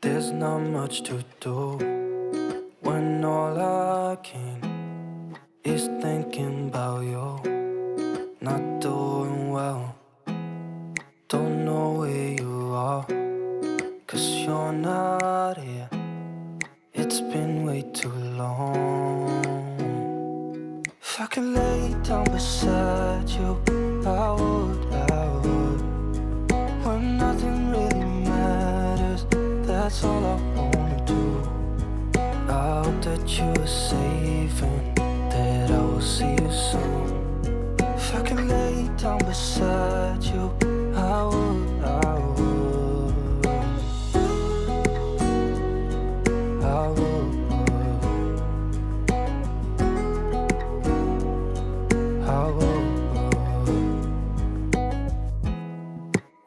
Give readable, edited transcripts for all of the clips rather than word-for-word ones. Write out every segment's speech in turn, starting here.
There's not much to do when all I can is thinking about you. Not doing well, don't know where you are, 'cause you're not here. It's been way too long. If I could lay down beside you, I would. When nothing really matters, that's all I wanna do. I hope that you are safe and that I will see you soon. If I could lay down beside you, I would.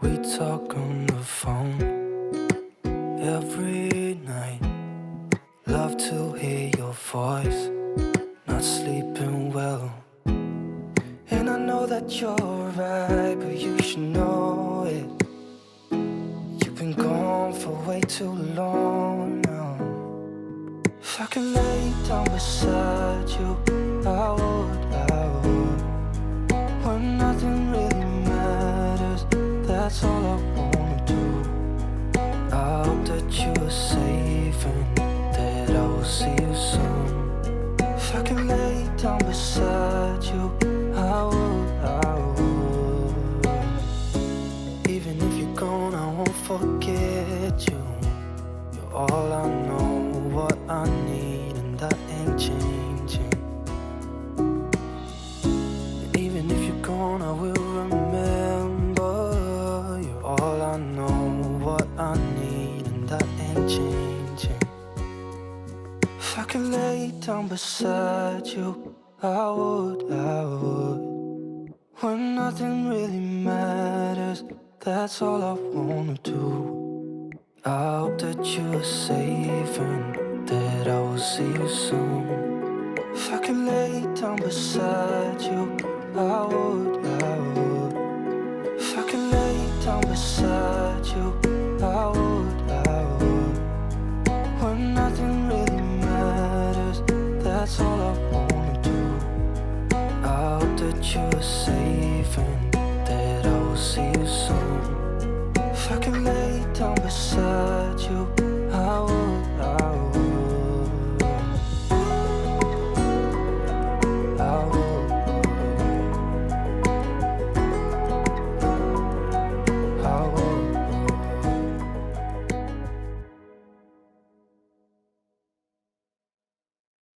We talk on the phone every night. Love to hear your voice. Not sleeping well. And I know that you're right, but you should know it. You've been gone for way too long now. If I could lay down beside you, I would. When nothing really matters, that's all I wanna do. I hope that you are safe and that I will see you soon. If I could lay down beside you, I would. Even if you're gone, I won't forget you. You're all I know, what I need, and that ain't changing. And even if you're gone, I will remember. You're all I know, what I need, and that ain't changing. If I could lay down beside you, I would. When nothing really matters, that's all I wanna do. I hope that you are safe and that I will see you soon. If I could lay down beside you, I would. If I could lay down beside you, I would. When nothing really matters, that's all I wanna do. I hope that you are safe and that I will see you soon. If I could lay down beside you,